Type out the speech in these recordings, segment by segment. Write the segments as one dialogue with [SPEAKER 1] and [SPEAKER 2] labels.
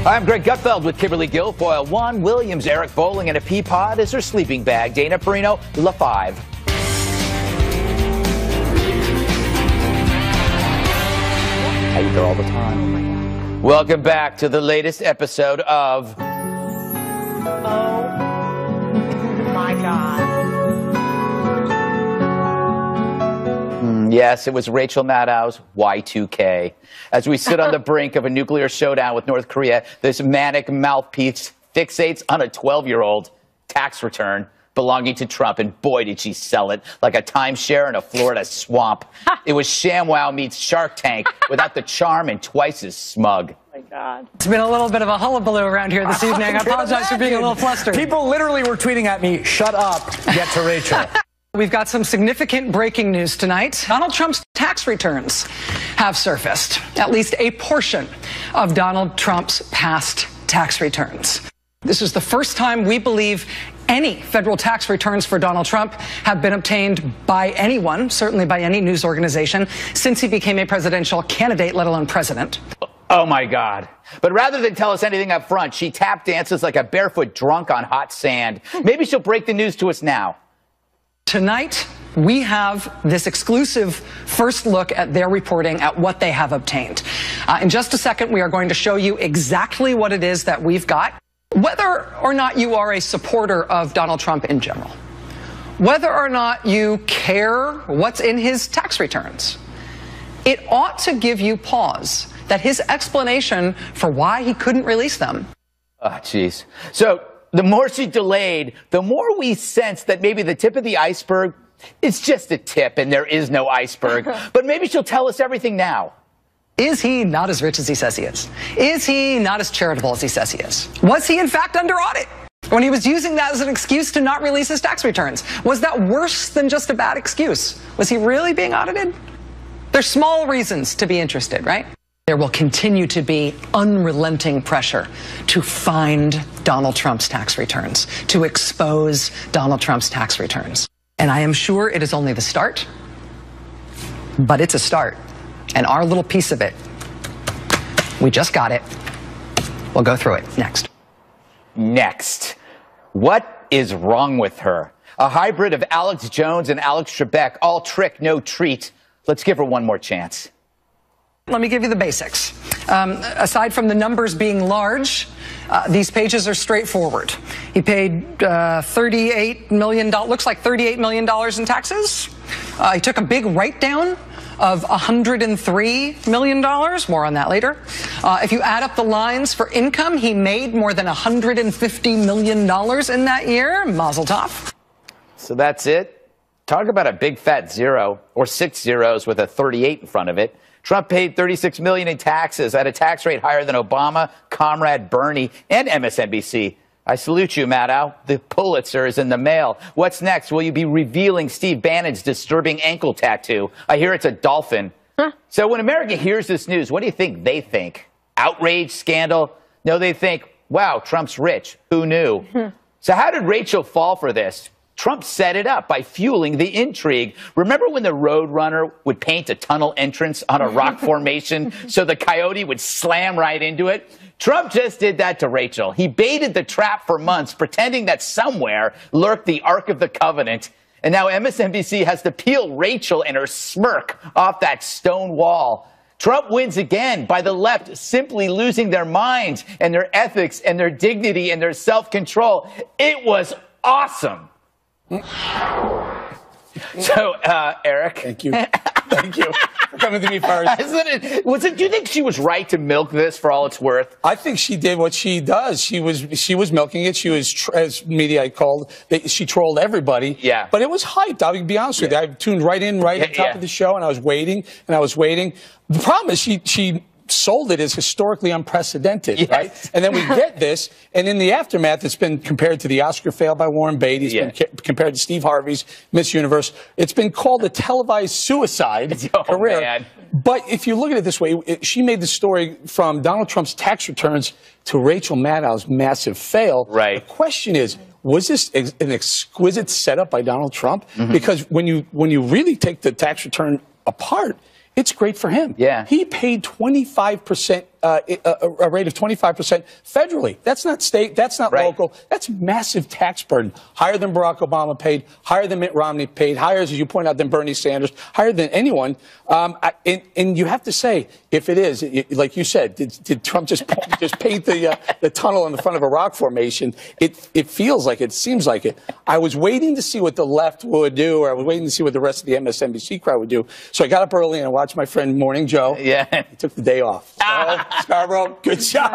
[SPEAKER 1] I'm Greg Gutfeld with Kimberly Guilfoyle. Juan Williams, Eric Bowling, and a Peapod is her sleeping bag. Dana Perino, La 5. I eat there all the time. Welcome back to the latest episode of...
[SPEAKER 2] Oh my God.
[SPEAKER 1] Yes, it was Rachel Maddow's Y2K. As we sit on the brink of a nuclear showdown with North Korea, this manic mouthpiece fixates on a 12-year-old tax return belonging to Trump, and boy, did she sell it like a timeshare in a Florida swamp. It was ShamWow meets Shark Tank without the charm and twice as smug.
[SPEAKER 2] Oh my God.
[SPEAKER 3] It's been a little bit of a hullabaloo around here this evening. I apologize for being a little flustered.
[SPEAKER 4] People literally were tweeting at me, "Shut up, get to Rachel."
[SPEAKER 3] We've got some significant breaking news tonight. Donald Trump's tax returns have surfaced. At least a portion of Donald Trump's past tax returns. This is the first time we believe any federal tax returns for Donald Trump have been obtained by anyone, certainly by any news organization, since he became a presidential candidate, let alone president.
[SPEAKER 1] Oh, my God. But rather than tell us anything up front, she tap dances like a barefoot drunk on hot sand. Maybe she'll break the news to us now.
[SPEAKER 3] Tonight, we have this exclusive first look at their reporting at what they have obtained. In just a second, we are going to show you exactly what it is that we've got. Whether or not you are a supporter of Donald Trump in general, whether or not you care what's in his tax returns, it ought to give you pause that his explanation for why he couldn't release them.
[SPEAKER 1] Oh, jeez. So the more she delayed, the more we sense that maybe the tip of the iceberg is just a tip and there is no iceberg. But maybe she'll tell us everything now.
[SPEAKER 3] Is he not as rich as he says he is? Is he not as charitable as he says he is? Was he in fact under audit when he was using that as an excuse to not release his tax returns? Was that worse than just a bad excuse? Was he really being audited? There's small reasons to be interested, right? There will continue to be unrelenting pressure to find Donald Trump's tax returns, to expose Donald Trump's tax returns. And I am sure it is only the start, but it's a start. And our little piece of it, we just got it. We'll go through it next.
[SPEAKER 1] Next. What is wrong with her? A hybrid of Alex Jones and Alex Trebek, all trick, no treat. Let's give her one more chance.
[SPEAKER 3] Let me give you the basics. Aside from the numbers being large, these pages are straightforward. He paid $38 million, looks like $38 million in taxes. He took a big write-down of $103 million. More on that later. If you add up the lines for income, he made more than $150 million in that year. Mazel tov.
[SPEAKER 1] So that's it? Talk about a big fat zero, or 6 zeros with a 38 in front of it. Trump paid $36 million in taxes at a tax rate higher than Obama, Comrade Bernie, and MSNBC. I salute you, Maddow. The Pulitzer is in the mail. What's next? Will you be revealing Steve Bannon's disturbing ankle tattoo? I hear it's a dolphin. Huh? So when America hears this news, what do you think they think? Outrage, scandal? No, they think, wow, Trump's rich. Who knew? So how did Rachel fall for this? Trump set it up by fueling the intrigue. Remember when the Roadrunner would paint a tunnel entrance on a rock formation so the coyote would slam right into it? Trump just did that to Rachel. He baited the trap for months, pretending that somewhere lurked the Ark of the Covenant. And now MSNBC has to peel Rachel and her smirk off that stone wall. Trump wins again by the left simply losing their minds and their ethics and their dignity and their self-control. It was awesome. So, Eric.
[SPEAKER 4] Thank you. Thank you for coming to me first.
[SPEAKER 1] Do you think she was right to milk this for all it's worth?
[SPEAKER 4] I think she did what she does. She was milking it. She was, as media called, she trolled everybody.
[SPEAKER 1] Yeah.
[SPEAKER 4] But it was hyped. I'll be honest with you. I tuned right in, at the top of the show, and I was waiting, The problem is she sold it as historically unprecedented,
[SPEAKER 1] yes.
[SPEAKER 4] Right? And then we get this, and in the aftermath, it's been compared to the Oscar fail by Warren Beatty. It's been compared to Steve Harvey's Miss Universe. It's been called a televised suicide career.
[SPEAKER 1] Man.
[SPEAKER 4] But if you look at it this way, she made the story from Donald Trump's tax returns to Rachel Maddow's massive fail.
[SPEAKER 1] Right.
[SPEAKER 4] The question is, was this an exquisite setup by Donald Trump? Mm-hmm. Because when you really take the tax return apart, it's great for him.
[SPEAKER 1] Yeah.
[SPEAKER 4] He paid 25% a rate of 25% federally. That's not state. That's not local. That's massive tax burden. Higher than Barack Obama paid, higher than Mitt Romney paid, higher, as you point out, than Bernie Sanders, higher than anyone. And you have to say, if it is, like you said, did Trump just paint the tunnel in the front of a rock formation? It feels like it, seems like it. I was waiting to see what the left would do, or I was waiting to see what the rest of the MSNBC crowd would do. So I got up early and I watched my friend Morning Joe.
[SPEAKER 1] Yeah.
[SPEAKER 4] He took the day off. So, Scarborough, good job.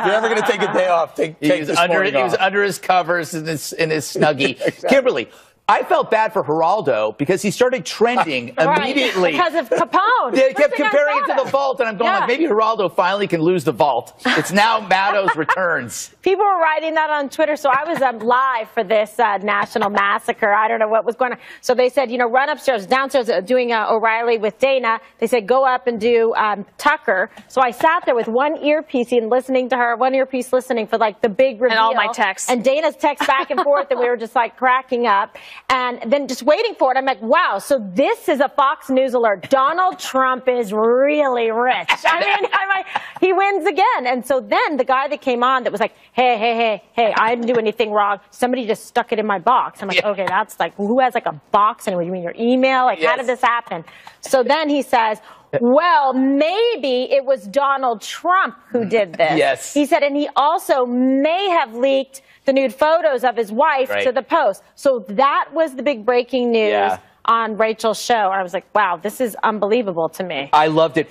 [SPEAKER 4] If you're ever going to take a day off, take this morning off.
[SPEAKER 1] He was under his covers in his Snuggie. Exactly. Kimberly, I felt bad for Geraldo because he started trending immediately.
[SPEAKER 2] Because of Capone.
[SPEAKER 1] They kept comparing it to the vault, and I'm going like, maybe Geraldo finally can lose the vault. It's now Maddow's returns.
[SPEAKER 2] People were writing that on Twitter, so I was live for this national massacre. I don't know what was going on. So they said, run upstairs, downstairs, doing O'Reilly with Dana. They said, go up and do Tucker. So I sat there with one earpiece and listening to her, one earpiece listening for like the big reveal.
[SPEAKER 5] And all my texts.
[SPEAKER 2] And Dana's text back and forth, and we were just like cracking up. And then just waiting for it, I'm like, wow, so this is a Fox News alert. Donald Trump is really rich. I mean, I'm like, he wins again. And so then the guy that came on that was like, hey, I didn't do anything wrong. Somebody just stuck it in my box. I'm like, okay, that's like, who has like a box anyway? You mean your email? Like, how did this happen? So then he says, well, maybe it was Donald Trump who did this.
[SPEAKER 1] Yes.
[SPEAKER 2] He said, and he also may have leaked the nude photos of his wife to the Post. So that was the big breaking news on Rachel's show. I was like, wow, this is unbelievable to me.
[SPEAKER 1] I loved it.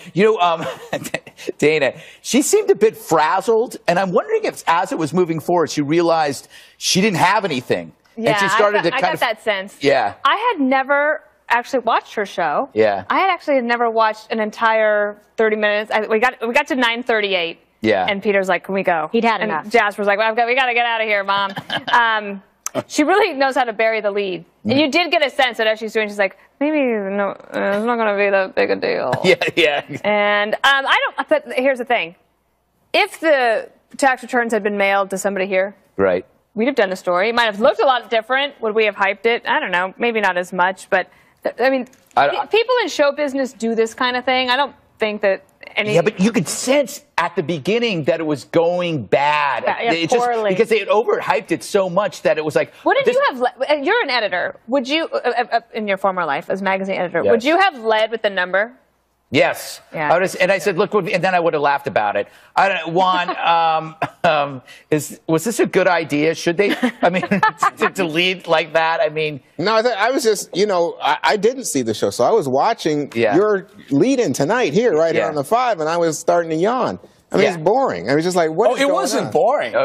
[SPEAKER 1] Dana, she seemed a bit frazzled, and I'm wondering if as it was moving forward, she realized she didn't have anything.
[SPEAKER 5] Yeah,
[SPEAKER 1] and she started
[SPEAKER 5] I got that sense.
[SPEAKER 1] Yeah.
[SPEAKER 5] I had never actually watched her show.
[SPEAKER 1] Yeah.
[SPEAKER 5] I had actually never watched an entire 30 minutes. We got to 9:38.
[SPEAKER 1] Yeah.
[SPEAKER 5] And Peter's like, can we go?
[SPEAKER 2] He'd had
[SPEAKER 5] and
[SPEAKER 2] enough.
[SPEAKER 5] Jasper's like, well, we got to get out of here, Mom. She really knows how to bury the lead. And you did get a sense that as she's doing, she's like, maybe no, it's not going to be that big a deal.
[SPEAKER 1] Yeah.
[SPEAKER 5] And but here's the thing. If the tax returns had been mailed to somebody here,
[SPEAKER 1] right,
[SPEAKER 5] we'd have done a story. It might have looked a lot different. Would we have hyped it? I don't know. Maybe not as much. But, I mean, people in show business do this kind of thing. I don't think that any...
[SPEAKER 1] Yeah, but you could sense at the beginning that it was going bad.
[SPEAKER 2] Poorly.
[SPEAKER 1] Because they had overhyped it so much that it was like...
[SPEAKER 5] What did you have... You're an editor. Would you, in your former life as magazine editor, would you have led with the number?
[SPEAKER 1] Yes.
[SPEAKER 5] Yeah.
[SPEAKER 1] And I said, look, and then I would have laughed about it. I don't know, Juan, was this a good idea? Should they, to lead like that? I mean.
[SPEAKER 6] No, I was just, I didn't see the show. So I was watching your lead-in tonight here on the 5, and I was starting to yawn. I mean, it's boring. I was just like, what is going on?
[SPEAKER 4] It wasn't boring.
[SPEAKER 6] It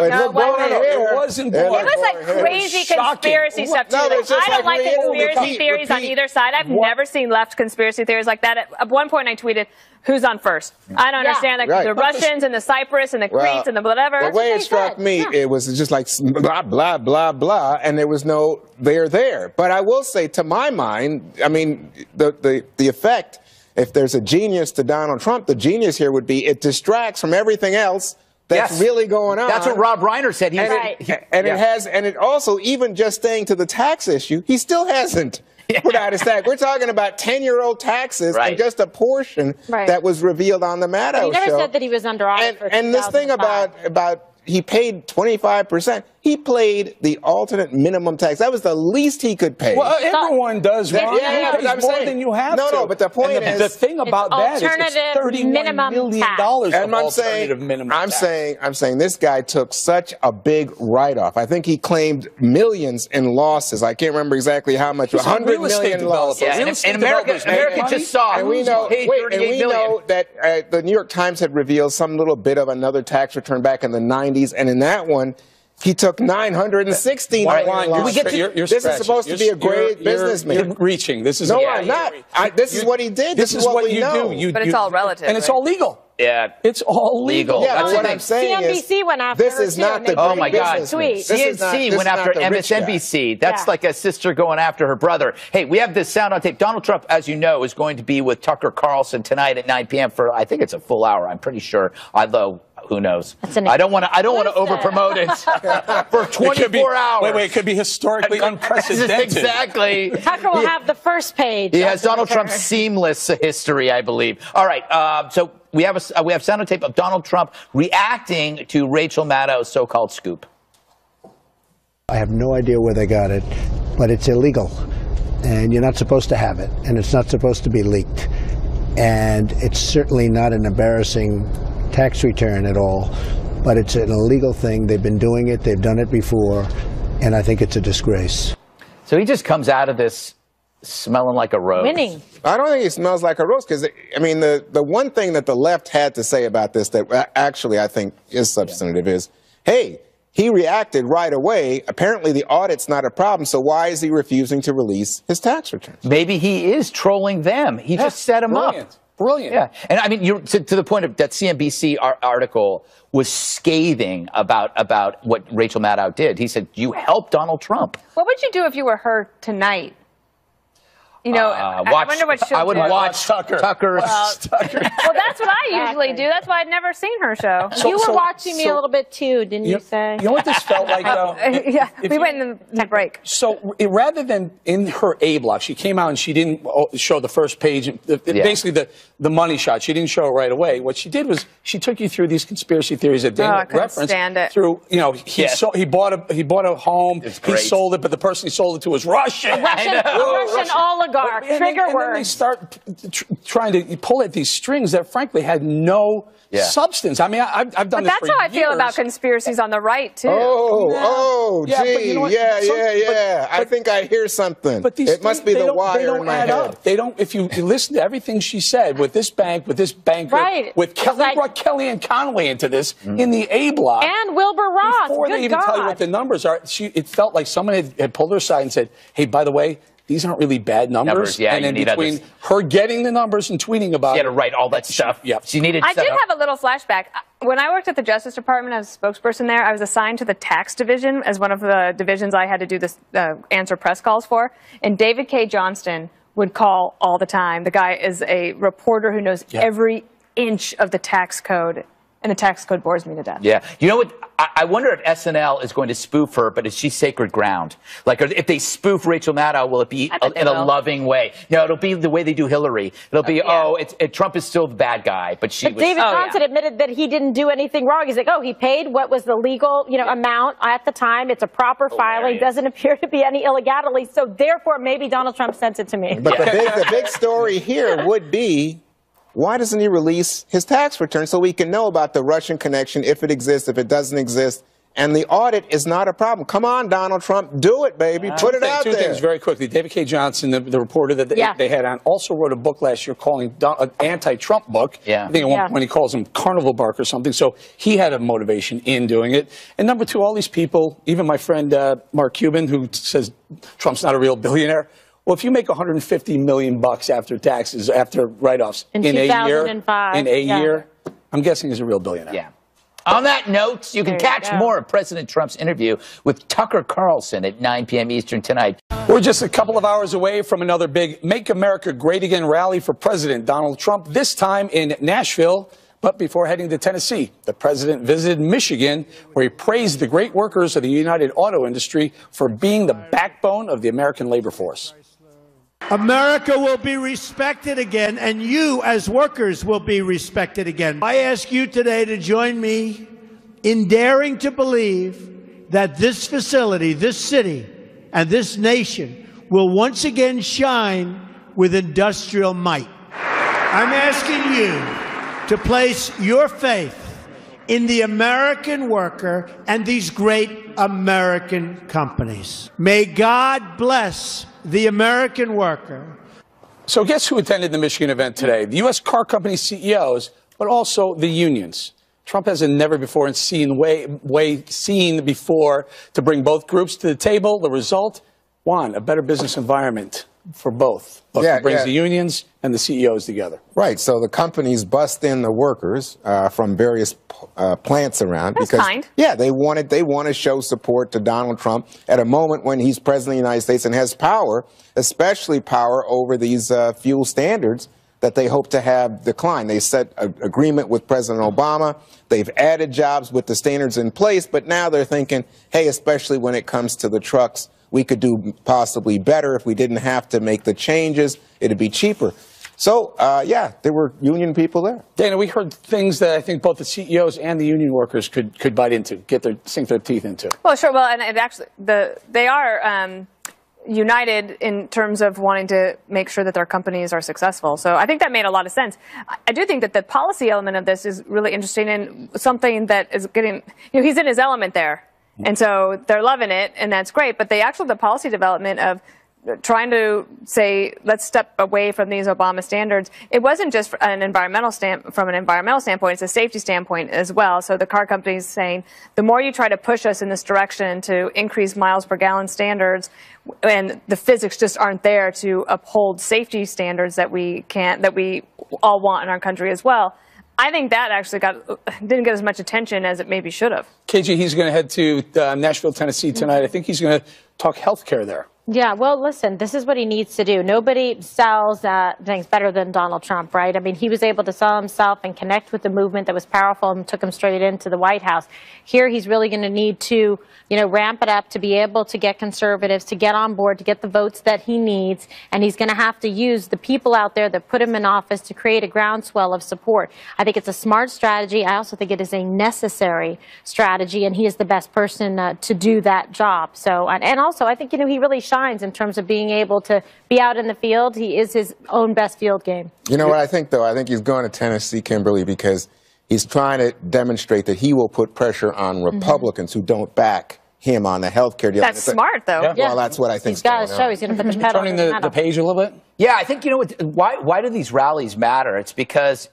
[SPEAKER 4] wasn't boring.
[SPEAKER 5] It was like crazy conspiracy stuff, too. I don't like conspiracy theories on either side. I've never seen left conspiracy theories like that. At one point, I tweeted, who's on first? I don't understand. Like the Russians and the Cyprus and the Greeks and the whatever.
[SPEAKER 6] The way it struck me, it was just like blah, blah, blah, blah, and there was no there. But I will say, to my mind, I mean, the effect, if there's a genius to Donald Trump, the genius here would be it distracts from everything else that's really going on.
[SPEAKER 1] That's what Rob Reiner said.
[SPEAKER 6] And it also, even just staying to the tax issue, he still hasn't put out his tax. We're talking about 10-year-old taxes and just a portion that was revealed on the Maddow show.
[SPEAKER 2] He never said that he was under audit for 2005.
[SPEAKER 6] And this thing about he paid 25%. He paid the alternate minimum tax. That was the least he could pay.
[SPEAKER 4] Well, everyone does.
[SPEAKER 6] But I'm
[SPEAKER 4] more
[SPEAKER 6] saying,
[SPEAKER 4] than you have to.
[SPEAKER 6] No, but the point is,
[SPEAKER 4] the thing about that is it's $31 million
[SPEAKER 6] and I'm saying this guy took such a big write-off. I think he claimed millions in losses. I can't remember exactly how much. 100 million losses.
[SPEAKER 1] And America just saw.
[SPEAKER 6] And we know that the New York Times had revealed some little bit of another tax return back in the 90s, and in that one, he took $916 million. This is supposed to be a great businessman.
[SPEAKER 4] You're reaching. This is
[SPEAKER 6] I'm not. This is what he did. This is what we know.
[SPEAKER 5] But it's all relative.
[SPEAKER 4] And it's all legal.
[SPEAKER 1] Yeah.
[SPEAKER 4] It's all legal.
[SPEAKER 6] Yeah, but what I'm saying
[SPEAKER 2] CNBC went after
[SPEAKER 6] this is not the
[SPEAKER 1] oh my God.
[SPEAKER 6] CNBC
[SPEAKER 1] went after MSNBC. That's like a sister going after her brother. Hey, we have this sound on tape. Donald Trump, as you know, is going to be with Tucker Carlson tonight at 9 p.m. for, I think it's a full hour, I'm pretty sure. Although who knows? I don't want to over promote it for 24 hours.
[SPEAKER 4] Wait, it could be historically unprecedented.
[SPEAKER 1] Exactly.
[SPEAKER 2] Tucker will have the first page.
[SPEAKER 1] He has Donald Trump's seamless history, I believe. All right, so we have sound on tape of Donald Trump reacting to Rachel Maddow's so-called scoop.
[SPEAKER 7] I have no idea where they got it, but it's illegal, and you're not supposed to have it, and it's not supposed to be leaked, and it's certainly not an embarrassing tax return at all, but it's an illegal thing. They've been doing it. They've done it before, and I think it's a disgrace.
[SPEAKER 1] So he just comes out of this smelling like a rose.
[SPEAKER 2] Winning.
[SPEAKER 6] I don't think he smells like a rose because, I mean, the one thing that the left had to say about this that actually I think is substantive is, hey, he reacted right away. Apparently the audit's not a problem, so why is he refusing to release his tax returns?
[SPEAKER 1] Maybe he is trolling them. He just set them up.
[SPEAKER 4] Brilliant.
[SPEAKER 1] Yeah. And I mean, to the point of that CNBC article was scathing about what Rachel Maddow did. He said, you helped Donald Trump.
[SPEAKER 5] What would you do if you were her tonight? You know, I wonder what she'll do.
[SPEAKER 1] I would watch Tucker.
[SPEAKER 5] Well, that's what I usually do. That's why I'd never seen her show.
[SPEAKER 2] You were watching me a little bit too, didn't you say?
[SPEAKER 4] You know what this felt like, though?
[SPEAKER 5] Yeah, we went in the break.
[SPEAKER 4] So rather than in her A block, she came out and she didn't show the first page, basically the money shot. She didn't show it right away. What she did was she took you through these conspiracy theories that Dana referenced. Through, you know, he bought a home, he sold it, but the person he sold it to was Russian.
[SPEAKER 2] A Russian oligarch. Trigger words.
[SPEAKER 4] And then they start trying to pull at these strings that, frankly, had no substance. I mean, I've done this for years.
[SPEAKER 5] But that's how I feel about conspiracies on the right, too.
[SPEAKER 6] I think I hear something.
[SPEAKER 4] But
[SPEAKER 6] it must be the wire in my head.
[SPEAKER 4] They don't. If you listen to everything she said with this bank, with this banker, with Kelly, brought Kellyanne Conway into this in the A block.
[SPEAKER 2] And Wilbur Ross.
[SPEAKER 4] Before they even tell you what the numbers are, it felt like someone had pulled her aside and said, hey, by the way, these aren't really bad numbers. And in between her getting the numbers and tweeting about it.
[SPEAKER 1] She had to write all that stuff. She needed
[SPEAKER 5] I did have a little flashback. When I worked at the Justice Department as a spokesperson there, I was assigned to the tax division as one of the divisions I had to do this answer press calls for. And David K. Johnston would call all the time. The guy is a reporter who knows every inch of the tax code. And the tax code bores me to death.
[SPEAKER 1] Yeah. You know what? I wonder if SNL is going to spoof her, but is she sacred ground? Like, if they spoof Rachel Maddow, will it be in a loving way? No, it'll be the way they do Hillary. It'll be, Trump is still the bad guy, but she was.
[SPEAKER 2] David Johnson admitted that he didn't do anything wrong. He's like, he paid what was the legal, amount at the time. It's a proper filing. Doesn't appear to be any illegality. So therefore, maybe Donald Trump sent it to me.
[SPEAKER 6] But the big story here would be, why doesn't he release his tax return so we can know about the Russian connection, if it exists, if it doesn't exist? And the audit is not a problem. Come on, Donald Trump, do it, baby. Put it out there.
[SPEAKER 4] Two things very quickly. David K. Johnson, the reporter that they had on, also wrote a book last year calling an anti-Trump book. I think at one point he calls him Carnival Bark or something. So he had a motivation in doing it. And number two, all these people, even my friend Mark Cuban, who says Trump's not a real billionaire. Well, if you make $150 million after taxes, after write-offs in a year, I'm guessing he's a real billionaire.
[SPEAKER 1] Yeah. On that note, you can catch more of President Trump's interview with Tucker Carlson at 9 p.m. Eastern tonight.
[SPEAKER 4] We're just a couple of hours away from another big Make America Great Again rally for President Donald Trump, this time in Nashville. But before heading to Tennessee, the president visited Michigan, where he praised the great workers of the United Auto Industry for being the backbone of the American labor force.
[SPEAKER 8] America will be respected again, and you as workers will be respected again. I ask you today to join me in daring to believe that this facility, this city, and this nation will once again shine with industrial might. I'm asking you to place your faith in the American worker and these great American companies. May God bless the American worker.
[SPEAKER 4] So guess who attended the Michigan event today? The U.S. car company CEOs, but also the unions. Trump has a never before seen before to bring both groups to the table. The result, a better business environment for both. It brings the unions and the CEOs together.
[SPEAKER 6] Right. So the companies bust in the workers from various plants around.
[SPEAKER 5] That's kind.
[SPEAKER 6] Yeah, they want to show support to Donald Trump at a moment when he's president of the United States and has power, especially power over these fuel standards that they hope to have decline. They set an agreement with President Obama. They've added jobs with the standards in place, but now they're thinking, hey, especially when it comes to the trucks, we could do possibly better if we didn't have to make the changes. It'd be cheaper. So, yeah, there were union people there.
[SPEAKER 4] Dana, we heard things that I think both the CEOs and the union workers could bite into, sink their teeth into.
[SPEAKER 5] Well, sure. Well, and actually, they are united in terms of wanting to make sure that their companies are successful. So I think that made a lot of sense. I do think that the policy element of this is really interesting and something that is getting, he's in his element there. And so they're loving it, and that's great. But the policy development of trying to say, let's step away from these Obama standards. It wasn't just from an environmental standpoint, it's a safety standpoint as well. So the car companies saying, the more you try to push us in this direction to increase miles per gallon standards, and the physics just aren't there to uphold safety standards that we all want in our country as well. I think that actually didn't get as much attention as it maybe should have.
[SPEAKER 4] KG, he's going to head to Nashville, Tennessee tonight. I think he's going to talk health care there.
[SPEAKER 2] Yeah, well, listen, this is what he needs to do. Nobody sells things better than Donald Trump, right? I mean, he was able to sell himself and connect with the movement that was powerful and took him straight into the White House. Here, he's really going to need to, ramp it up to be able to get conservatives to get on board, to get the votes that he needs. And he's going to have to use the people out there that put him in office to create a groundswell of support. I think it's a smart strategy. I also think it is a necessary strategy, and he is the best person to do that job. So, and also, I think, he really shines in terms of being able to be out in the field. He is his own best field game.
[SPEAKER 6] You know what I think, though? I think he's going to Tennessee, Kimberly, because he's trying to demonstrate that he will put pressure on Republicans who don't back him on the health care deal.
[SPEAKER 5] That's smart, though.
[SPEAKER 6] Yeah. Well, that's what I think.
[SPEAKER 2] He's got to show he's going to put the pedal
[SPEAKER 4] Turning the page a little bit?
[SPEAKER 1] Yeah, I think, why do these rallies matter? It's because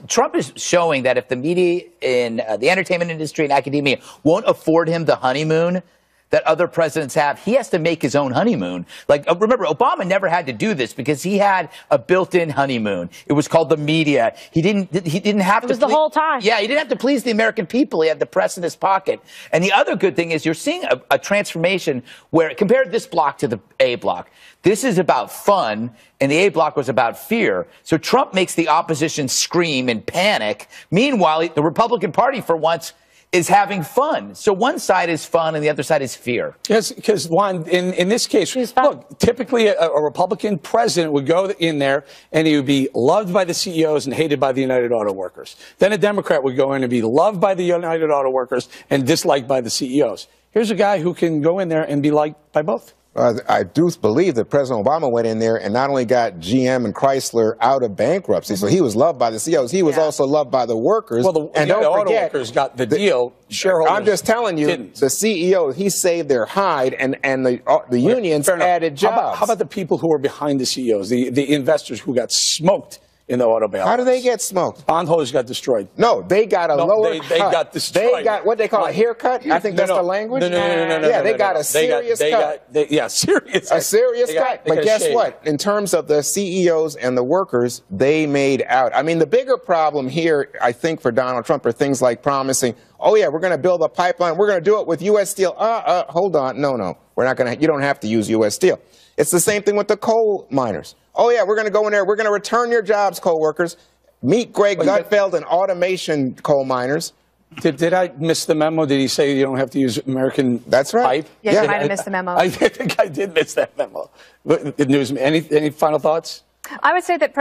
[SPEAKER 1] Trump is showing that if the media in the entertainment industry and academia won't afford him the honeymoon that other presidents have, he has to make his own honeymoon. Like, remember, Obama never had to do this because he had a built-in honeymoon. It was called the media. He didn't have to.
[SPEAKER 2] It was the whole time.
[SPEAKER 1] Yeah, he didn't have to please the American people. He had the press in his pocket. And the other good thing is you're seeing a transformation where, compared this block to the A block, this is about fun, and the A block was about fear. So Trump makes the opposition scream and panic. Meanwhile, the Republican Party, for once, is having fun. So one side is fun and the other side is fear.
[SPEAKER 4] Yes, because Juan, in this case, look, typically a Republican president would go in there and he would be loved by the CEOs and hated by the United Auto Workers. Then a Democrat would go in and be loved by the United Auto Workers and disliked by the CEOs. Here's a guy who can go in there and be liked by both.
[SPEAKER 6] I do believe that President Obama went in there and not only got GM and Chrysler out of bankruptcy, so he was loved by the CEOs, he was also loved by the workers.
[SPEAKER 4] Well, the auto workers got the deal. Shareholders
[SPEAKER 6] I'm just telling you, the CEO, he saved their hide, and the unions added jobs.
[SPEAKER 4] How about the people who were behind the CEOs, the investors who got smoked in the auto bailout?
[SPEAKER 6] How do they get smoked?
[SPEAKER 4] Bondholders got destroyed.
[SPEAKER 6] No, they got a lower cut.
[SPEAKER 4] They got destroyed.
[SPEAKER 6] They got what they call a haircut. I think that's the language.
[SPEAKER 4] No.
[SPEAKER 6] Yeah, they got a serious cut.
[SPEAKER 4] Serious.
[SPEAKER 6] A serious cut. But guess what? In terms of the CEOs and the workers, they made out. I mean, the bigger problem here, I think, for Donald Trump are things like promising, oh yeah, we're going to build a pipeline. We're going to do it with U.S. Steel. Hold on. No. We're not going to. You don't have to use U.S. Steel. It's the same thing with the coal miners. Oh, yeah, we're going to go in there. We're going to return your jobs, coal workers. Meet Greg Gutfeld and automation coal miners.
[SPEAKER 4] Did I miss the memo? Did he say you don't have to use American pipe?
[SPEAKER 5] Yeah, you might have missed the memo.
[SPEAKER 4] I think I did miss that memo. Any final thoughts?
[SPEAKER 5] I would say that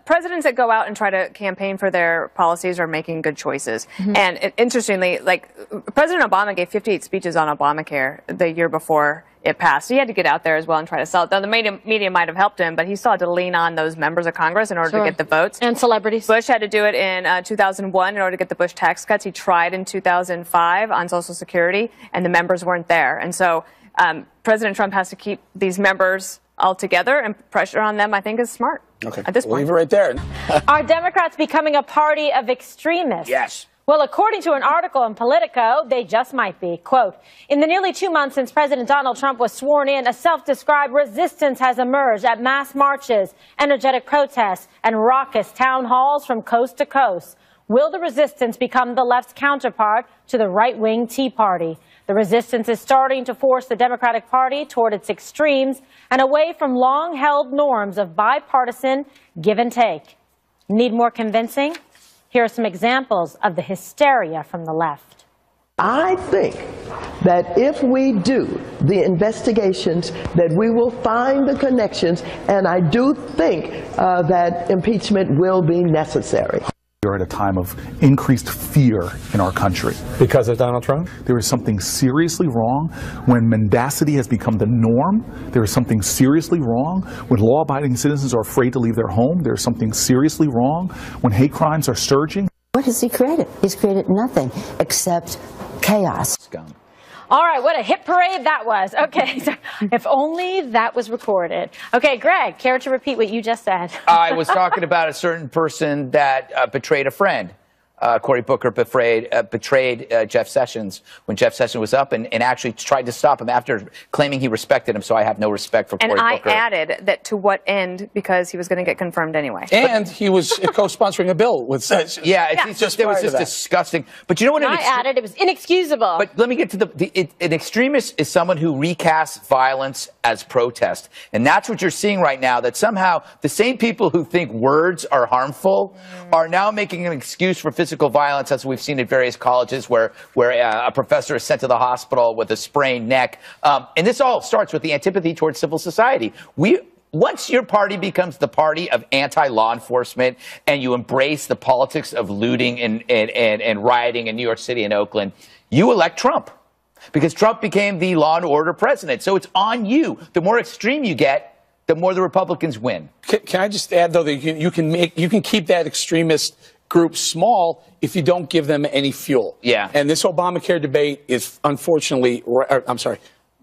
[SPEAKER 5] presidents that go out and try to campaign for their policies are making good choices. And interestingly, like President Obama gave 58 speeches on Obamacare the year before it passed. So he had to get out there as well and try to sell it. Though the media might have helped him, but he still had to lean on those members of Congress in order to get the votes.
[SPEAKER 2] And celebrities.
[SPEAKER 5] Bush had to do it in 2001 in order to get the Bush tax cuts. He tried in 2005 on Social Security, and the members weren't there. And so President Trump has to keep these members all together, and pressure on them, I think, is smart.
[SPEAKER 4] Okay.
[SPEAKER 5] At this point.
[SPEAKER 4] We'll leave it right there.
[SPEAKER 2] Are Democrats becoming a party of extremists?
[SPEAKER 1] Yes.
[SPEAKER 2] Well, according to an article in Politico, they just might be. Quote, in the nearly 2 months since President Donald Trump was sworn in, a self-described resistance has emerged at mass marches, energetic protests, and raucous town halls from coast to coast. Will the resistance become the left's counterpart to the right-wing Tea Party? The resistance is starting to force the Democratic Party toward its extremes and away from long-held norms of bipartisan give and take. Need more convincing? Here are some examples of the hysteria from the left.
[SPEAKER 9] I think that if we do the investigations, that we will find the connections, and I do think that impeachment will be necessary.
[SPEAKER 10] We're at a time of increased fear in our country.
[SPEAKER 4] Because of Donald Trump?
[SPEAKER 10] There is something seriously wrong when mendacity has become the norm. There is something seriously wrong when law-abiding citizens are afraid to leave their home. There is something seriously wrong when hate crimes are surging.
[SPEAKER 11] What has he created? He's created nothing except chaos.
[SPEAKER 1] Scum.
[SPEAKER 2] All right, what a hit parade that was. Okay, so if only that was recorded. Okay, Greg, care to repeat what you just said?
[SPEAKER 1] I was talking about a certain person that betrayed a friend. Cory Booker betrayed Jeff Sessions when Jeff Sessions was up and actually tried to stop him after claiming he respected him. So I have no respect for Cory Booker.
[SPEAKER 5] And I added that to what end, because he was going to get confirmed anyway.
[SPEAKER 4] And he was co-sponsoring a bill with Sessions.
[SPEAKER 1] Yeah, it was just disgusting. But you know what?
[SPEAKER 2] I added it was inexcusable.
[SPEAKER 1] But let me get to an extremist is someone who recasts violence as protest. And that's what you're seeing right now, that somehow the same people who think words are harmful are now making an excuse for physical violence, as we've seen at various colleges where a professor is sent to the hospital with a sprained neck. And this all starts with the antipathy towards civil society. Once your party becomes the party of anti-law enforcement and you embrace the politics of looting and rioting in New York City and Oakland, you elect Trump. Because Trump became the law and order president. So it's on you. The more extreme you get, the more the Republicans win.
[SPEAKER 4] Can I just add, though, that you can keep that extremist group small if you don't give them any fuel.
[SPEAKER 1] Yeah.
[SPEAKER 4] And this Obamacare debate is, unfortunately,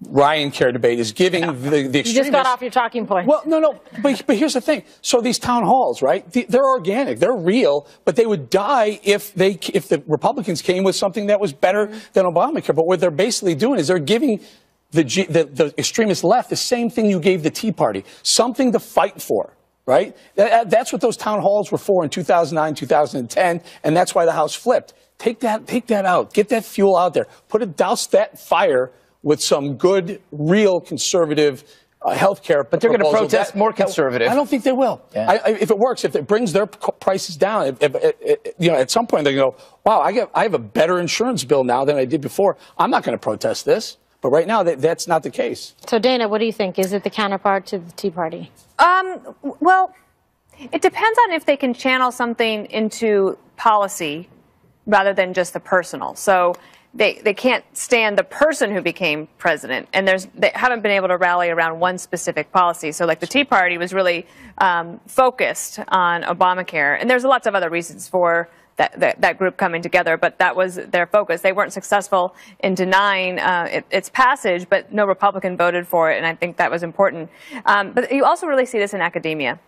[SPEAKER 4] Ryan Care debate is giving the extremists.
[SPEAKER 2] You just got off your talking point.
[SPEAKER 4] Well, no, but here's the thing. So these town halls, right? They're organic, they're real, but they would die if the Republicans came with something that was better than Obamacare. But what they're basically doing is they're giving the extremist left the same thing you gave the Tea Party, something to fight for. Right? That's what those town halls were for in 2009, 2010, and that's why the House flipped. Take that out. Get that fuel out there. Douse that fire with some good, real conservative health care.
[SPEAKER 1] But they're going to protest more conservative.
[SPEAKER 4] I don't think they will. Yeah. If it works, if it brings their prices down, at some point they go, wow, I have a better insurance bill now than I did before. I'm not going to protest this. But right now, that's not the case.
[SPEAKER 2] So, Dana, what do you think? Is it the counterpart to the Tea Party?
[SPEAKER 5] Well, it depends on if they can channel something into policy rather than just the personal. So they can't stand the person who became president, and they haven't been able to rally around one specific policy. So, like, the Tea Party was really focused on Obamacare, and there's lots of other reasons for that group coming together, but that was their focus. They weren't successful in denying its passage, but no Republican voted for it, and I think that was important. But you also really see this in academia.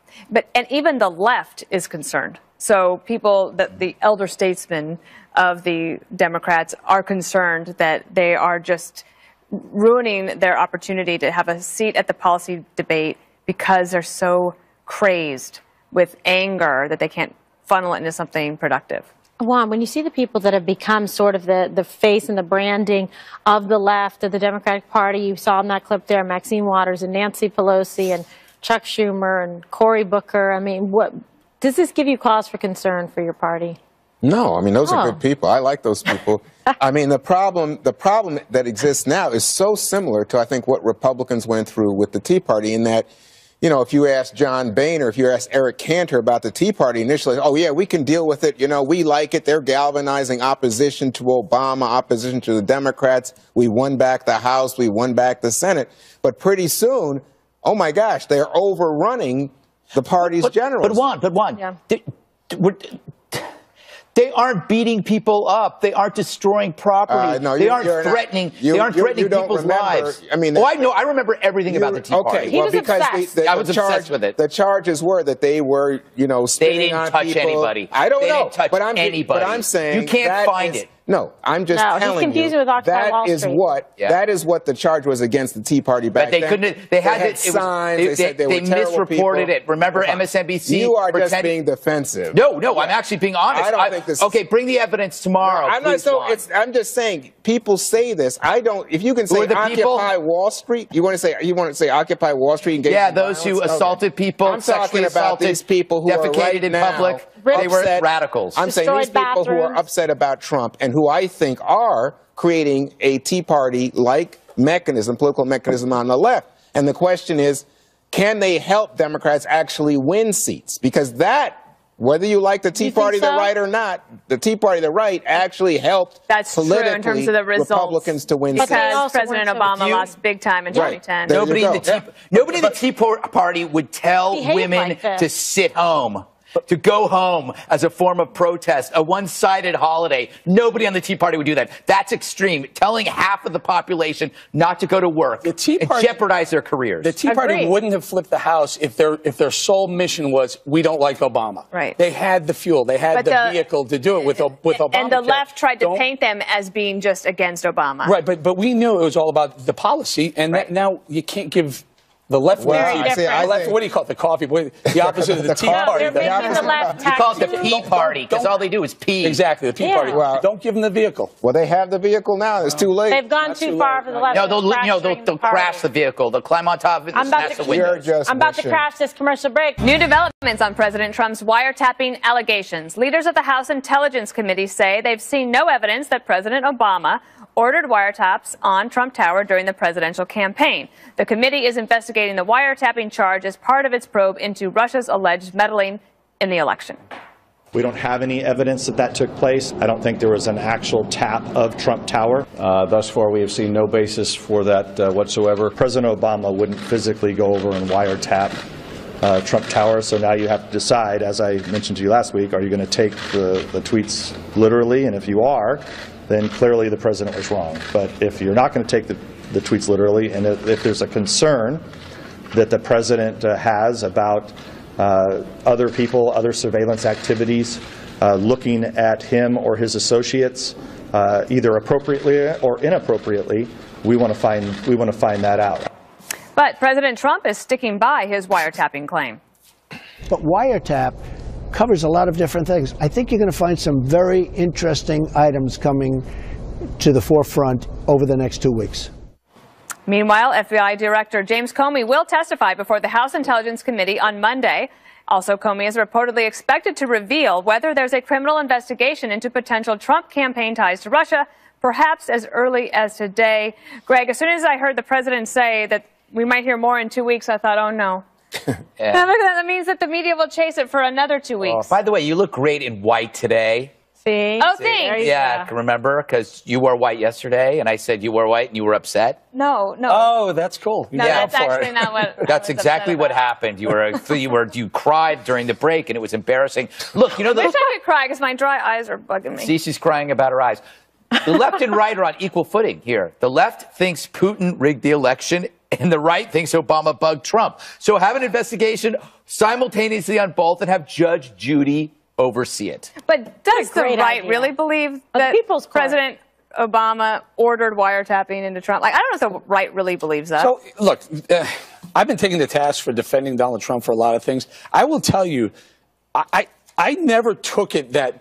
[SPEAKER 5] And even the left is concerned. So the elder statesmen of the Democrats are concerned that they are just ruining their opportunity to have a seat at the policy debate because they're so crazed with anger that they can't funnel it into something productive.
[SPEAKER 2] Juan, when you see the people that have become sort of the face and the branding of the left, of the Democratic Party, you saw in that clip there, Maxine Waters and Nancy Pelosi and Chuck Schumer and Cory Booker. I mean, does this give you cause for concern for your party?
[SPEAKER 6] No, I mean, those are good people. I like those people. I mean, the problem that exists now is so similar to, I think, what Republicans went through with the Tea Party, in that, you know, if you ask John Boehner, if you ask Eric Cantor about the Tea Party initially, oh, yeah, we can deal with it. You know, we like it. They're galvanizing opposition to Obama, opposition to the Democrats. We won back the House. We won back the Senate. But pretty soon, oh, my gosh, they're overrunning the party's generals.
[SPEAKER 1] But Juan, yeah. They aren't beating people up. They aren't destroying property.
[SPEAKER 6] No,
[SPEAKER 1] they aren't threatening. They aren't threatening people's lives.
[SPEAKER 6] I mean,
[SPEAKER 1] I know. I remember everything about the Tea Party.
[SPEAKER 6] Okay, well, because
[SPEAKER 1] I was obsessed with it.
[SPEAKER 6] The charges were that they were, you know,
[SPEAKER 1] they didn't touch anybody.
[SPEAKER 6] I don't know.
[SPEAKER 1] They didn't touch anybody.
[SPEAKER 6] But I'm saying
[SPEAKER 1] you can't find it.
[SPEAKER 6] No, I'm just telling you
[SPEAKER 2] with Occupy Wall
[SPEAKER 6] that is what the charge was against the Tea Party back then.
[SPEAKER 1] But they couldn't. They had
[SPEAKER 6] signs. They said they were
[SPEAKER 1] misreported it. Remember MSNBC?
[SPEAKER 6] You are just being defensive.
[SPEAKER 1] No, I'm actually being honest.
[SPEAKER 6] I don't think this.
[SPEAKER 1] Okay, bring the evidence tomorrow.
[SPEAKER 6] I'm not. So I'm just saying. People say this. I don't. If you can say Occupy Wall Street, you want to say Occupy Wall Street and
[SPEAKER 1] those who assaulted people.
[SPEAKER 6] I'm talking about these people who are
[SPEAKER 1] defecated in public. They were radicals.
[SPEAKER 6] I'm saying these people who are upset about Trump and who I think are creating a Tea Party-like mechanism, political mechanism on the left. And the question is, can they help Democrats actually win seats? Because that, whether you like the Tea Party the right or not, the Tea Party the right actually helped politically
[SPEAKER 5] true in terms of the results.
[SPEAKER 6] Republicans to win seats.
[SPEAKER 5] Because President Obama lost big time in 2010.
[SPEAKER 1] Nobody in the Tea Party would tell women to sit home. To go home as a form of protest, a one-sided holiday. Nobody on the Tea Party would do that. That's extreme. Telling half of the population not to go to work and jeopardize their careers.
[SPEAKER 4] The Tea Party wouldn't have flipped the House if their sole mission was, we don't like Obama.
[SPEAKER 5] Right.
[SPEAKER 4] They had the fuel. They had the vehicle to do it with Obama.
[SPEAKER 5] And the left tried to paint them as being just against Obama.
[SPEAKER 4] Right, but we knew it was all about the policy, and that now you can't give the left wing, what do you call it? The coffee, the opposite of the Tea Party.
[SPEAKER 2] You
[SPEAKER 1] call it the Pea Party because all they do is pee.
[SPEAKER 4] Exactly, the Pea Party. Well, don't give them the vehicle.
[SPEAKER 6] Well, they have the vehicle now. It's too late.
[SPEAKER 2] They've gone too far for the left.
[SPEAKER 1] No, they'll crash the vehicle. They'll climb on top of it and smash the windows.
[SPEAKER 2] I'm about to crash this commercial break.
[SPEAKER 5] New developments on President Trump's wiretapping allegations. Leaders of the House Intelligence Committee say they've seen no evidence that President Obama ordered wiretaps on Trump Tower during the presidential campaign. The committee is investigating the wiretapping charge as part of its probe into Russia's alleged meddling in the election.
[SPEAKER 12] We don't have any evidence that took place. I don't think there was an actual tap of Trump Tower. Thus far, we have seen no basis for that whatsoever. President Obama wouldn't physically go over and wiretap Trump Tower, so now you have to decide, as I mentioned to you last week, are you going to take the tweets literally? And if you are, then clearly the president was wrong. But if you're not going to take the tweets literally, and if there's a concern that the president has about other people, other surveillance activities, looking at him or his associates, either appropriately or inappropriately, we want to find that out.
[SPEAKER 5] But President Trump is sticking by his wiretapping claim.
[SPEAKER 7] But wiretap covers a lot of different things. I think you're going to find some very interesting items coming to the forefront over the next 2 weeks.
[SPEAKER 5] Meanwhile, FBI Director James Comey will testify before the House Intelligence Committee on Monday. Also, Comey is reportedly expected to reveal whether there's a criminal investigation into potential Trump campaign ties to Russia, perhaps as early as today. Greg, as soon as I heard the president say that we might hear more in 2 weeks, I thought, oh no. That means that the media will chase it for another 2 weeks.
[SPEAKER 1] By the way, you look great in white today.
[SPEAKER 2] See?
[SPEAKER 5] Oh, thanks.
[SPEAKER 1] Yeah, remember? Because you wore white yesterday, and I said you wore white, and you were upset.
[SPEAKER 5] No.
[SPEAKER 4] Oh, that's cool.
[SPEAKER 5] No, that's actually not what.
[SPEAKER 1] That's exactly what happened. You cried during the break, and it was embarrassing. Look, you know.
[SPEAKER 5] I wish I could cry because my dry eyes are bugging me.
[SPEAKER 1] See, she's crying about her eyes. The left and right are on equal footing here. The left thinks Putin rigged the election, and the right thinks Obama bugged Trump. So have an investigation simultaneously on both and have Judge Judy oversee it.
[SPEAKER 5] But does the right really believe that President Obama ordered wiretapping into Trump? Like, I don't know if the right really believes that.
[SPEAKER 4] So, look, I've been taking the task for defending Donald Trump for a lot of things. I will tell you, I never took it that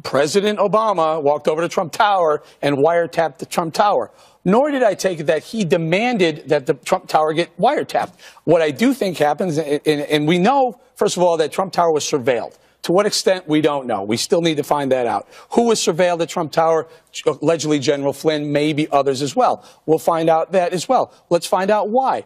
[SPEAKER 4] President Obama walked over to Trump Tower and wiretapped the Trump Tower. Nor did I take it that he demanded that the Trump Tower get wiretapped. What I do think happens, and we know, first of all, that Trump Tower was surveilled. To what extent, we don't know. We still need to find that out. Who was surveilled at Trump Tower? Allegedly General Flynn, maybe others as well. We'll find out that as well. Let's find out why.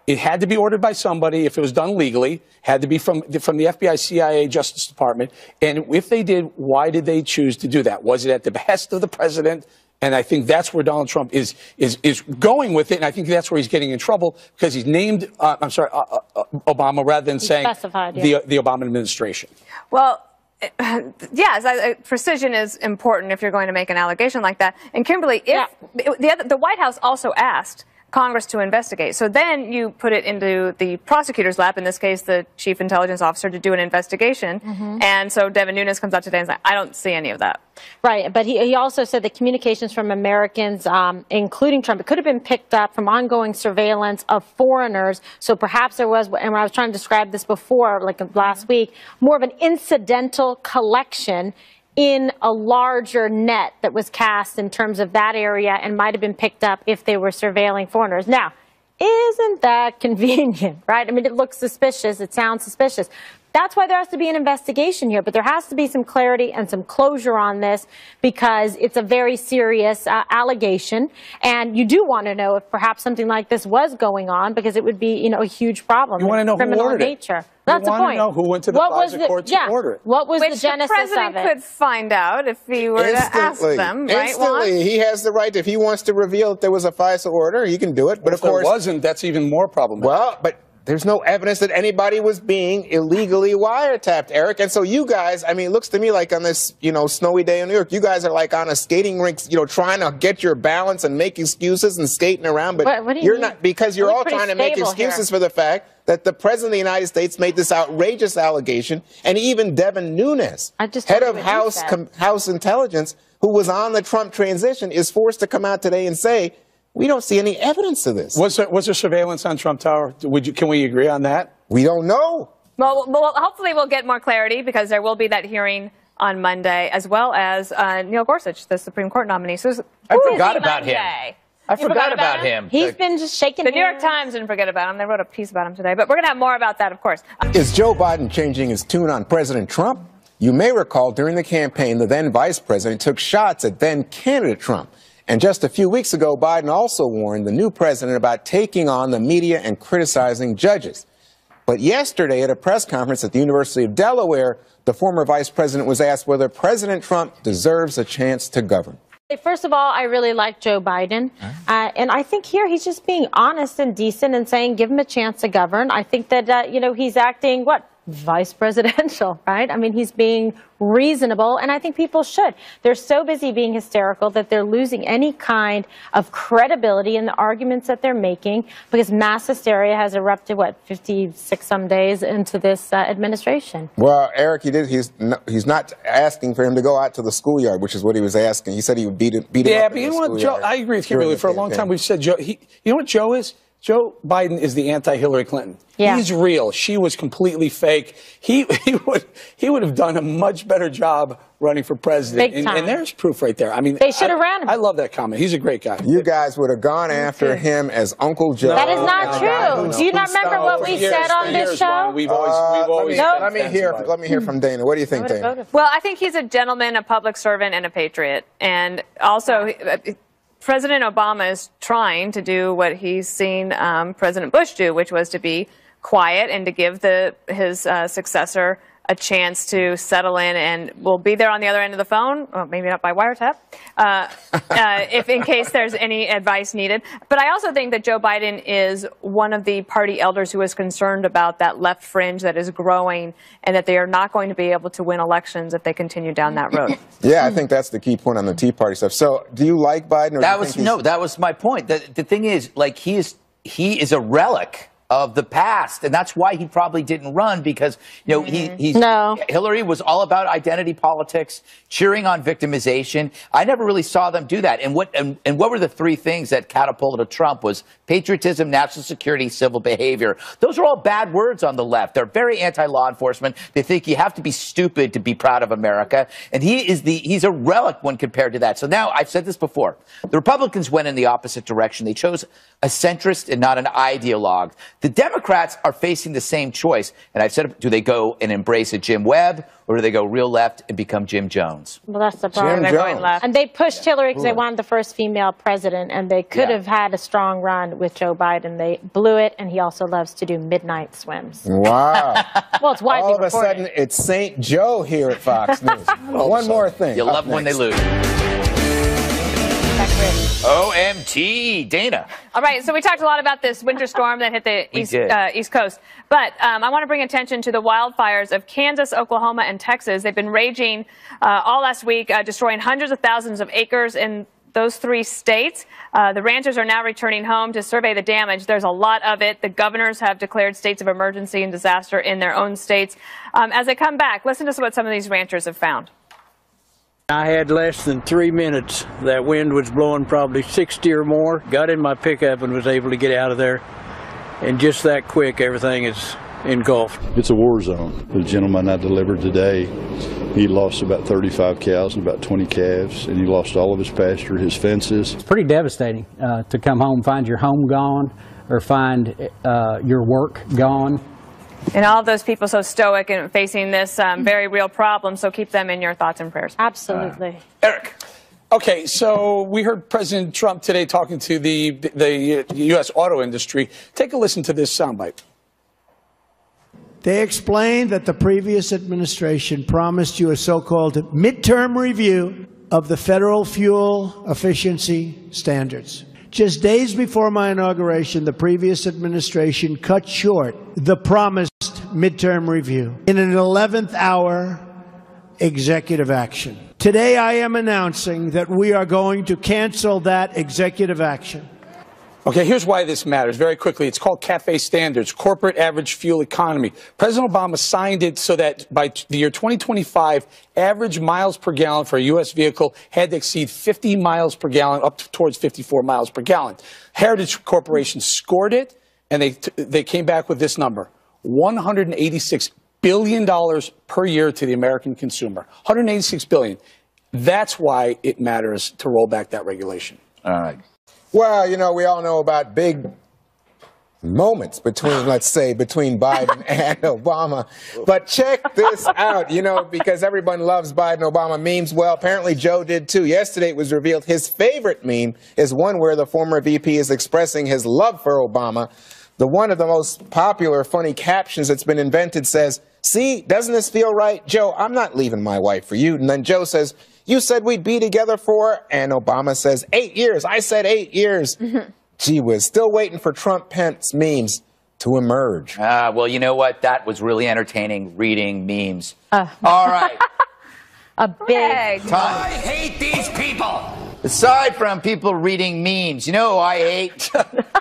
[SPEAKER 4] It had to be ordered by somebody if it was done legally. Had to be from the FBI, CIA, Justice Department. And if they did, why did they choose to do that? Was it at the behest of the president? And I think that's where Donald Trump is going with it. And I think that's where he's getting in trouble because he's named, Obama rather than saying the Obama administration.
[SPEAKER 5] Well, yes, precision is important if you're going to make an allegation like that. And Kimberly, the White House also asked Congress to investigate. So then you put it into the prosecutor's lap, in this case, the chief intelligence officer, to do an investigation. And so Devin Nunes comes out today and says, I don't see any of that.
[SPEAKER 2] Right. But he also said that communications from Americans, including Trump, it could have been picked up from ongoing surveillance of foreigners. So perhaps there was, and I was trying to describe this before, like last week, more of an incidental collection in a larger net that was cast in terms of that area and might have been picked up if they were surveilling foreigners. Now, isn't that convenient, right? I mean, it looks suspicious. It sounds suspicious. That's why there has to be an investigation here, but there has to be some clarity and some closure on this because it's a very serious allegation, and you do want to know if perhaps something like this was going on because it would be, you know, a huge problem.
[SPEAKER 4] You want to know
[SPEAKER 2] criminal
[SPEAKER 4] who ordered
[SPEAKER 2] nature.
[SPEAKER 4] It.
[SPEAKER 2] That's the point.
[SPEAKER 4] You want to know who went to the FISA court to order it.
[SPEAKER 2] What was
[SPEAKER 5] Which
[SPEAKER 2] the genesis
[SPEAKER 5] the president
[SPEAKER 2] of it?
[SPEAKER 5] could find out if he were to ask them, right?
[SPEAKER 6] Instantly, he has the right. If he wants to reveal if there was a FISA order, he can do it. But
[SPEAKER 4] if there wasn't, that's even more problematic.
[SPEAKER 6] Well, but there's no evidence that anybody was being illegally wiretapped, Eric. And so you guys, I mean, it looks to me like on this, you know, snowy day in New York, you guys are like on a skating rink, you know, trying to get your balance and make excuses and skating around. But
[SPEAKER 2] what do you
[SPEAKER 6] you're
[SPEAKER 2] mean?
[SPEAKER 6] not, because you're all trying to make excuses for the fact that the president of the United States made this outrageous allegation, and even Devin Nunes, head of House Intelligence, who was on the Trump transition, is forced to come out today and say, we don't see any evidence of this.
[SPEAKER 4] Was there surveillance on Trump Tower? Can we agree on that?
[SPEAKER 6] We don't know.
[SPEAKER 5] Well, hopefully we'll get more clarity because there will be that hearing on Monday, as well as Neil Gorsuch, the Supreme Court nominee. So
[SPEAKER 1] I forgot about him. I forgot about him.
[SPEAKER 2] He's been just shaking.
[SPEAKER 5] The New York Times didn't forget about him. They wrote a piece about him today. But we're going to have more about that, of course.
[SPEAKER 6] Is Joe Biden changing his tune on President Trump? You may recall during the campaign, the then vice president took shots at then candidate Trump. And just a few weeks ago, Biden also warned the new president about taking on the media and criticizing judges. But yesterday at a press conference at the University of Delaware, the former vice president was asked whether President Trump deserves a chance to govern.
[SPEAKER 2] First of all, I really like Joe Biden. And I think here he's just being honest and decent and saying, give him a chance to govern. I think that, you know, he's acting, vice presidential, right? I mean, he's being reasonable, and I think people should. They're so busy being hysterical that they're losing any kind of credibility in the arguments that they're making because mass hysteria has erupted, 56 some days into this administration.
[SPEAKER 6] Well, Eric, he's not asking for him to go out to the schoolyard, which is what he was asking. He said he would beat him up.
[SPEAKER 4] But you know what, Joe, I agree with Kimberly. For a long time we've said Joe, you know what Joe is? Joe Biden is the anti-Hillary Clinton. Yeah. He's real. She was completely fake. He would have done a much better job running for president. And there's proof right there. I mean,
[SPEAKER 2] they should have ran him.
[SPEAKER 4] I love that comment. He's a great guy.
[SPEAKER 6] You guys would have gone after him as Uncle Joe.
[SPEAKER 2] That is not true. Do you not remember what we said on this show?
[SPEAKER 4] We've always
[SPEAKER 6] let me hear from Dana. What do you think, Dana?
[SPEAKER 5] Well, I think he's a gentleman, a public servant, and a patriot. And also, President Obama is trying to do what he's seen President Bush do, which was to be quiet and to give his successor a chance to settle in, and we'll be there on the other end of the phone, well, maybe not by wiretap, if in case there's any advice needed. But I also think that Joe Biden is one of the party elders who is concerned about that left fringe that is growing and that they are not going to be able to win elections if they continue down that road.
[SPEAKER 6] Yeah, I think that's the key point on the Tea Party stuff. So do you like Biden? Or
[SPEAKER 1] that was my point. The thing is, like, he is a relic of the past, and that's why he probably didn't run, because Hillary was all about identity politics, cheering on victimization. I never really saw them do that. And what were the three things that catapulted Trump was patriotism, national security, civil behavior. Those are all bad words on the left. They're very anti-law enforcement. They think you have to be stupid to be proud of America, and he's a relic when compared to that. So now, I've said this before, the Republicans went in the opposite direction. They chose a centrist and not an ideologue. The Democrats are facing the same choice. And I've said, do they go and embrace a Jim Webb, or do they go real left and become Jim Jones?
[SPEAKER 2] Well, that's the problem.
[SPEAKER 5] They're going left.
[SPEAKER 2] And they pushed Hillary because they wanted the first female president, and they could have had a strong run with Joe Biden. They blew it, and he also loves to do midnight swims.
[SPEAKER 6] Wow.
[SPEAKER 2] Well, it's widely
[SPEAKER 6] All of a
[SPEAKER 2] reported.
[SPEAKER 6] sudden, it's St. Joe here at Fox News. One more thing.
[SPEAKER 1] You love when they lose. OMG, Dana.
[SPEAKER 5] All right, so we talked a lot about this winter storm that hit the East Coast. But I want to bring attention to the wildfires of Kansas, Oklahoma, and Texas. They've been raging all last week, destroying hundreds of thousands of acres in those 3 states. The ranchers are now returning home to survey the damage. There's a lot of it. The governors have declared states of emergency and disaster in their own states. As they come back, listen to what some of these ranchers have found.
[SPEAKER 13] I had less than 3 minutes. That wind was blowing probably 60 or more. Got in my pickup and was able to get out of there. And just that quick, everything is engulfed.
[SPEAKER 14] It's a war zone. The gentleman I delivered today, he lost about 35 cows and about 20 calves, and he lost all of his pasture, his fences.
[SPEAKER 15] It's pretty devastating to come home, find your home gone, or find your work gone.
[SPEAKER 5] And all of those people so stoic and facing this very real problem, so keep them in your thoughts and prayers.
[SPEAKER 2] Absolutely.
[SPEAKER 4] Eric. Okay, so we heard President Trump today talking to the U.S. auto industry. Take a listen to this soundbite.
[SPEAKER 8] They explained that the previous administration promised you a so-called midterm review of the federal fuel efficiency standards. Just days before my inauguration, the previous administration cut short the promised midterm review in an 11th hour executive action. Today, I am announcing that we are going to cancel that executive action.
[SPEAKER 4] Okay, here's why this matters. Very quickly, it's called CAFE Standards, Corporate Average Fuel Economy. President Obama signed it so that by the year 2025, average miles per gallon for a U.S. vehicle had to exceed 50 miles per gallon, up towards 54 miles per gallon. Heritage Corporation scored it, and they came back with this number, $186 billion per year to the American consumer. $186 billion. That's why it matters to roll back that regulation.
[SPEAKER 1] All right.
[SPEAKER 6] Well, you know, we all know about big moments between, let's say, between Biden and Obama. But check this out, you know, because everyone loves Biden-Obama memes. Well, apparently Joe did too. Yesterday it was revealed his favorite meme is one where the former VP is expressing his love for Obama. One of the most popular funny captions that's been invented says, "See, doesn't this feel right? Joe, I'm not leaving my wife for you." And then Joe says, "You said we'd be together for," and Obama says, 8 years. I said 8 years. Gee whiz, still waiting for Trump-Pence memes to emerge.
[SPEAKER 1] Well, you know what? That was really entertaining, reading memes. All right.
[SPEAKER 2] A big
[SPEAKER 1] time.
[SPEAKER 16] I hate these people.
[SPEAKER 1] Aside from people reading memes, you know who I hate?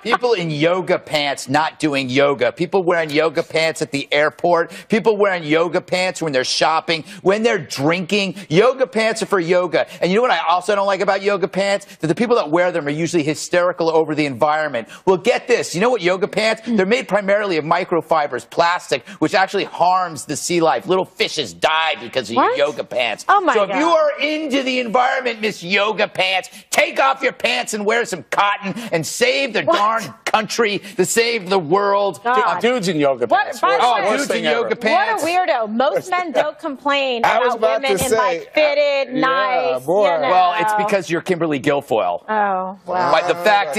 [SPEAKER 1] People in yoga pants not doing yoga. People wearing yoga pants at the airport. People wearing yoga pants when they're shopping, when they're drinking. Yoga pants are for yoga. And you know what I also don't like about yoga pants? That the people that wear them are usually hysterical over the environment. Well, get this. You know what yoga pants? They're made primarily of microfibers, plastic, which actually harms the sea life. Little fishes die because of your yoga pants.
[SPEAKER 2] Oh, my God.
[SPEAKER 1] So if you are into the environment, Miss Yoga Pants, take off your pants and wear some cotton and save the darn country, to save the world.
[SPEAKER 4] Dudes in yoga pants.
[SPEAKER 1] Dudes in yoga pants.
[SPEAKER 2] What a weirdo. Most men don't complain about women in like fitted, nice.
[SPEAKER 6] boy.
[SPEAKER 2] You know.
[SPEAKER 1] Well, it's because you're Kimberly Guilfoyle.
[SPEAKER 2] Oh, wow.
[SPEAKER 1] But the fact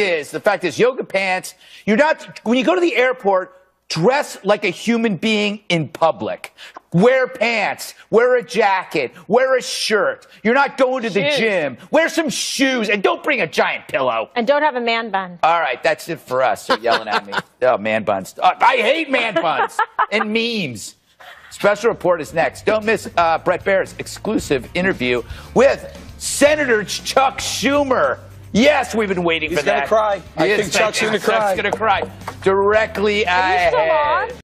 [SPEAKER 1] is, yoga pants, you're not, when you go to the airport, dress like a human being in public. Wear pants. Wear a jacket. Wear a shirt. You're not going to the gym. Wear some shoes. And don't bring a giant pillow.
[SPEAKER 2] And don't have a man bun.
[SPEAKER 1] All right, that's it for us. They're yelling at me. Oh, man buns. I hate man buns and memes. Special report is next. Don't miss Bret Baier's exclusive interview with Senator Chuck Schumer. Yes, we've been waiting for that.
[SPEAKER 4] He's going to cry. I think Chuck's going to cry.
[SPEAKER 1] Chuck's going to cry. Directly ahead.